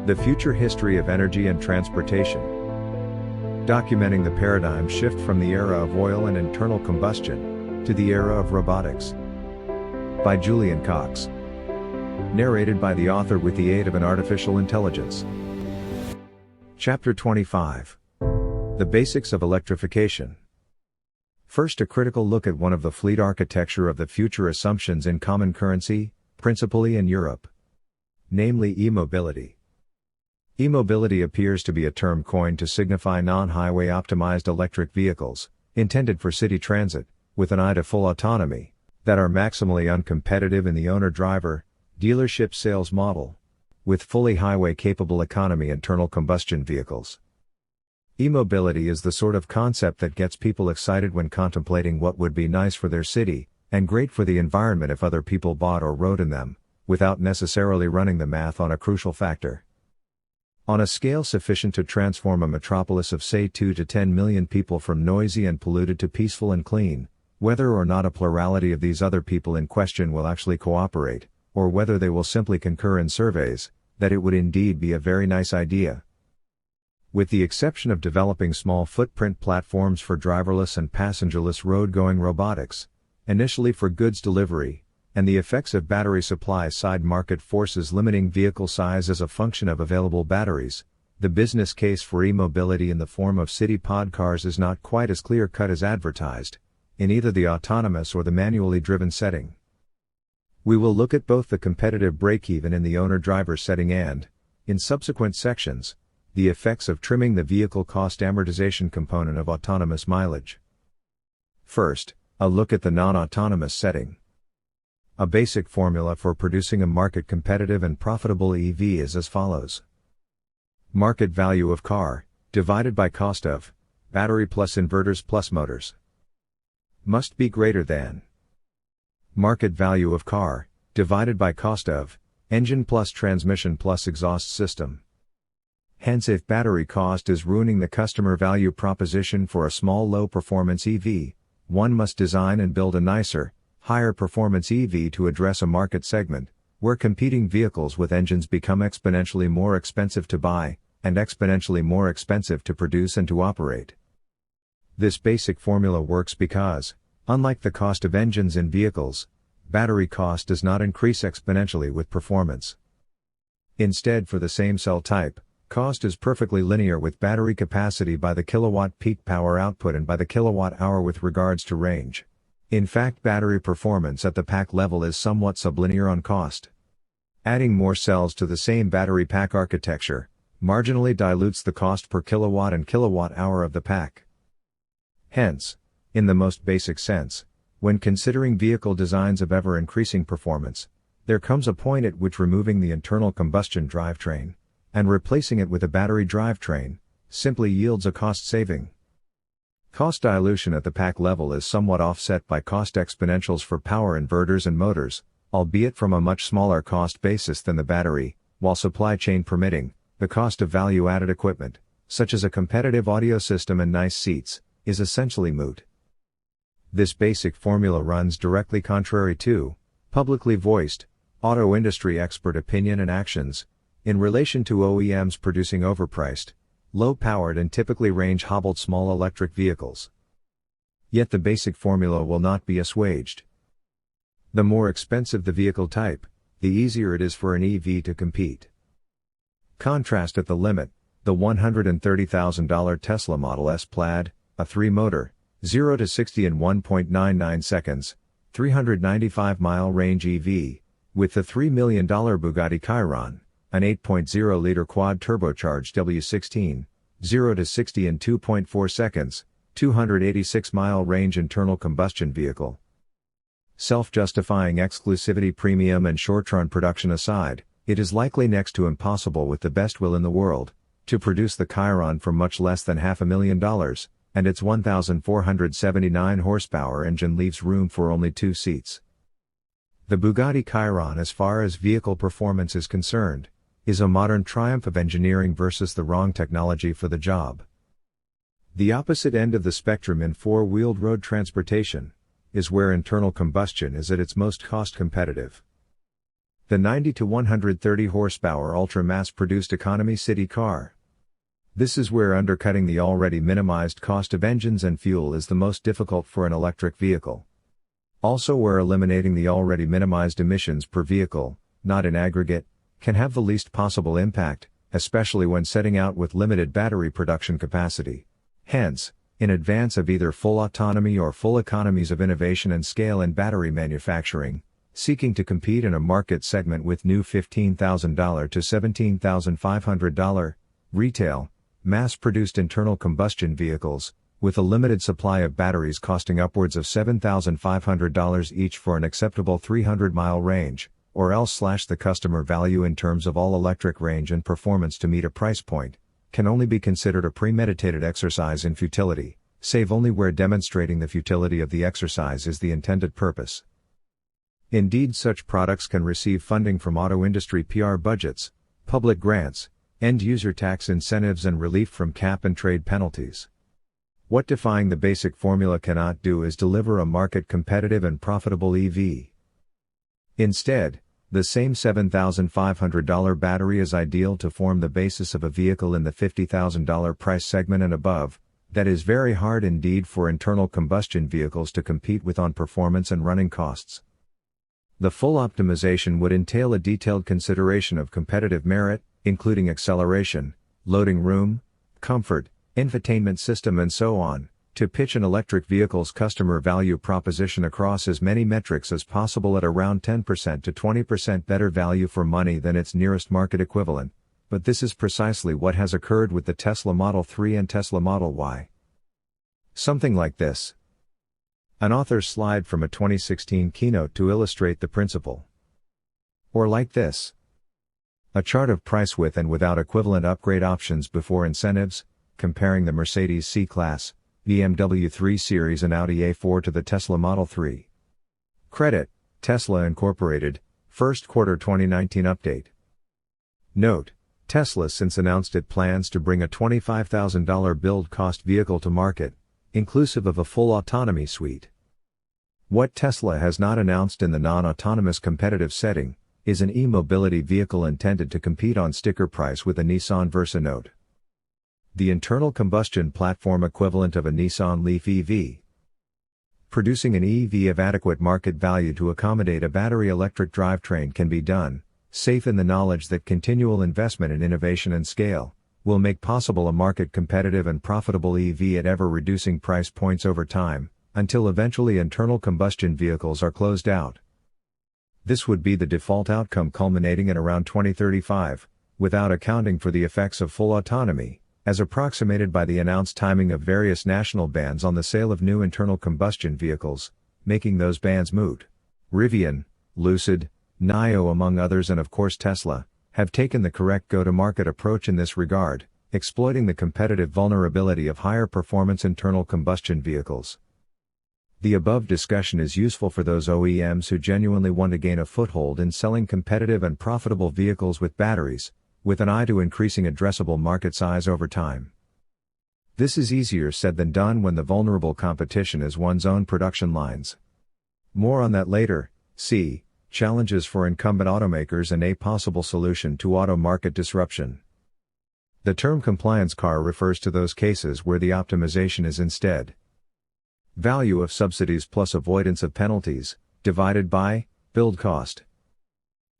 The Future History of Energy and Transportation. Documenting the paradigm shift from the era of oil and internal combustion to the era of robotics. By Julian Cox. Narrated by the author with the aid of an artificial intelligence. Chapter 25. The Basics of Electrification. First, a critical look at one of the fleet architecture of the future assumptions in common currency, principally in Europe. Namely e-mobility. E-mobility appears to be a term coined to signify non-highway optimized electric vehicles, intended for city transit, with an eye to full autonomy, that are maximally uncompetitive in the owner-driver, dealership sales model, with fully highway-capable economy internal combustion vehicles. E-mobility is the sort of concept that gets people excited when contemplating what would be nice for their city, and great for the environment if other people bought or rode in them, without necessarily running the math on a crucial factor. On a scale sufficient to transform a metropolis of say 2 to 10 million people from noisy and polluted to peaceful and clean, whether or not a plurality of these other people in question will actually cooperate, or whether they will simply concur in surveys, that it would indeed be a very nice idea. With the exception of developing small footprint platforms for driverless and passengerless road-going robotics, initially for goods delivery, and the effects of battery supply side market forces limiting vehicle size as a function of available batteries, the business case for e-mobility in the form of city pod cars is not quite as clear-cut as advertised, in either the autonomous or the manually driven setting. We will look at both the competitive break-even in the owner-driver setting and, in subsequent sections, the effects of trimming the vehicle cost amortization component of autonomous mileage. First, a look at the non-autonomous setting. A basic formula for producing a market-competitive and profitable EV is as follows. Market value of car, divided by cost of battery plus inverters plus motors, must be greater than market value of car, divided by cost of engine plus transmission plus exhaust system. Hence, if battery cost is ruining the customer value proposition for a small low-performance EV, one must design and build a nicer, higher performance EV to address a market segment, where competing vehicles with engines become exponentially more expensive to buy, and exponentially more expensive to produce and to operate. This basic formula works because, unlike the cost of engines in vehicles, battery cost does not increase exponentially with performance. Instead, for the same cell type, cost is perfectly linear with battery capacity by the kilowatt peak power output and by the kilowatt hour with regards to range. In fact, battery performance at the pack level is somewhat sublinear on cost. Adding more cells to the same battery pack architecture marginally dilutes the cost per kilowatt and kilowatt hour of the pack. Hence, in the most basic sense, when considering vehicle designs of ever-increasing performance, there comes a point at which removing the internal combustion drivetrain and replacing it with a battery drivetrain simply yields a cost saving. Cost dilution at the pack level is somewhat offset by cost exponentials for power inverters and motors, albeit from a much smaller cost basis than the battery, while supply chain permitting, the cost of value-added equipment, such as a competitive audio system and nice seats, is essentially moot. This basic formula runs directly contrary to publicly voiced auto industry expert opinion and actions in relation to OEMs producing overpriced, low-powered and typically range-hobbled small electric vehicles. Yet the basic formula will not be assuaged. The more expensive the vehicle type, the easier it is for an EV to compete. Contrast at the limit, the $130,000 Tesla Model S Plaid, a 3-motor, 0 to 60 in 1.99 seconds, 395-mile range EV, with the $3 million Bugatti Chiron, an 8.0-liter quad-turbocharged W16, 0 to 60 in 2.4 seconds, 286-mile range internal combustion vehicle. Self-justifying exclusivity premium and short-run production aside, it is likely next to impossible with the best will in the world, to produce the Chiron for much less than $500,000, and its 1,479 horsepower engine leaves room for only 2 seats. The Bugatti Chiron, as far as vehicle performance is concerned, is a modern triumph of engineering versus the wrong technology for the job. The opposite end of the spectrum in four-wheeled road transportation is where internal combustion is at its most cost competitive. The 90 to 130 horsepower ultra-mass-produced economy city car. This is where undercutting the already minimized cost of engines and fuel is the most difficult for an electric vehicle. Also where eliminating the already minimized emissions per vehicle, not in aggregate, can have the least possible impact, especially when setting out with limited battery production capacity. Hence, in advance of either full autonomy or full economies of innovation and scale in battery manufacturing, seeking to compete in a market segment with new $15,000 to $17,500 retail, mass-produced internal combustion vehicles, with a limited supply of batteries costing upwards of $7,500 each for an acceptable 300-mile range, or else the customer value in terms of all-electric range and performance to meet a price point, can only be considered a premeditated exercise in futility, save only where demonstrating the futility of the exercise is the intended purpose. Indeed, such products can receive funding from auto industry PR budgets, public grants, end-user tax incentives and relief from cap and trade penalties. What defying the basic formula cannot do is deliver a market-competitive and profitable EV. Instead, the same $7,500 battery is ideal to form the basis of a vehicle in the $50,000 price segment and above, that is very hard indeed for internal combustion vehicles to compete with on performance and running costs. The full optimization would entail a detailed consideration of competitive merit, including acceleration, loading room, comfort, infotainment system and so on, to pitch an electric vehicle's customer value proposition across as many metrics as possible at around 10% to 20% better value for money than its nearest market equivalent, but this is precisely what has occurred with the Tesla Model 3 and Tesla Model Y. Something like this. An author's slide from a 2016 keynote to illustrate the principle. Or like this. A chart of price with and without equivalent upgrade options before incentives, comparing the Mercedes C-Class, BMW 3 Series and Audi A4 to the Tesla Model 3. Credit, Tesla Incorporated, First Quarter 2019 Update. Note, Tesla since announced it plans to bring a $25,000 build cost vehicle to market, inclusive of a full autonomy suite. What Tesla has not announced in the non-autonomous competitive setting, is an e-mobility vehicle intended to compete on sticker price with a Nissan Versa Note. The internal combustion platform equivalent of a Nissan Leaf EV. Producing an EV of adequate market value to accommodate a battery electric drivetrain can be done, safe in the knowledge that continual investment in innovation and scale, will make possible a market competitive and profitable EV at ever-reducing price points over time, until eventually internal combustion vehicles are closed out. This would be the default outcome culminating in around 2035, without accounting for the effects of full autonomy, as approximated by the announced timing of various national bans on the sale of new internal combustion vehicles, making those bans moot. Rivian, Lucid, NIO among others and of course Tesla, have taken the correct go-to-market approach in this regard, exploiting the competitive vulnerability of higher performance internal combustion vehicles. The above discussion is useful for those OEMs who genuinely want to gain a foothold in selling competitive and profitable vehicles with batteries, with an eye to increasing addressable market size over time. This is easier said than done when the vulnerable competition is one's own production lines. More on that later. See, challenges for incumbent automakers and a possible solution to auto market disruption. The term compliance car refers to those cases where the optimization is instead value of subsidies plus avoidance of penalties, divided by build cost.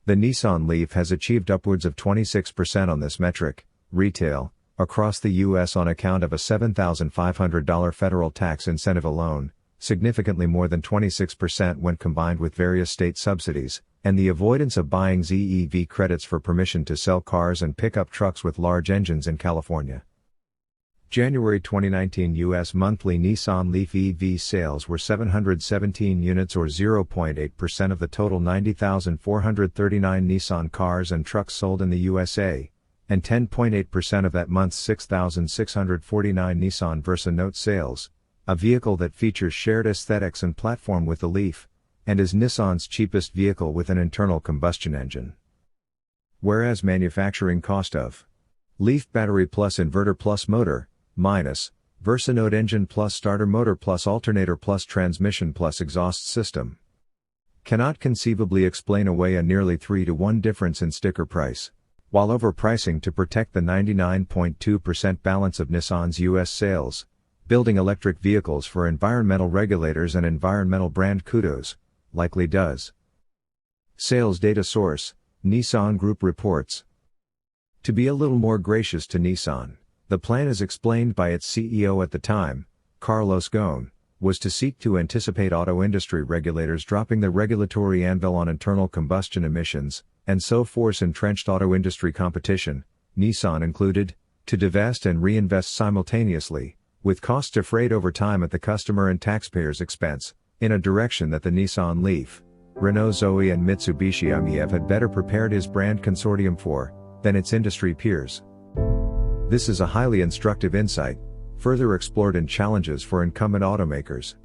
The Nissan Leaf has achieved upwards of 26% on this metric, retail, across the US on account of a $7,500 federal tax incentive alone, significantly more than 26% when combined with various state subsidies, and the avoidance of buying ZEV credits for permission to sell cars and pickup trucks with large engines in California. January 2019 U.S. monthly Nissan Leaf EV sales were 717 units or 0.8% of the total 90,439 Nissan cars and trucks sold in the USA, and 10.8% of that month's 6,649 Nissan Versa Note sales, a vehicle that features shared aesthetics and platform with the Leaf, and is Nissan's cheapest vehicle with an internal combustion engine. Whereas manufacturing cost of Leaf battery plus inverter plus motor, minus Versa Note engine plus starter motor plus alternator plus transmission plus exhaust system cannot conceivably explain away a nearly 3-to-1 difference in sticker price, while overpricing to protect the 99.2% balance of Nissan's US sales. Building electric vehicles for environmental regulators and environmental brand kudos likely does. Sales data source, Nissan Group reports. To be a little more gracious to Nissan, the plan as explained by its CEO at the time, Carlos Ghosn, was to seek to anticipate auto industry regulators dropping the regulatory anvil on internal combustion emissions, and so force entrenched auto industry competition, Nissan included, to divest and reinvest simultaneously, with costs defrayed over time at the customer and taxpayers' expense, in a direction that the Nissan Leaf, Renault Zoe and Mitsubishi AMIEV had better prepared his brand consortium for, than its industry peers. This is a highly instructive insight, further explored in challenges for incumbent automakers.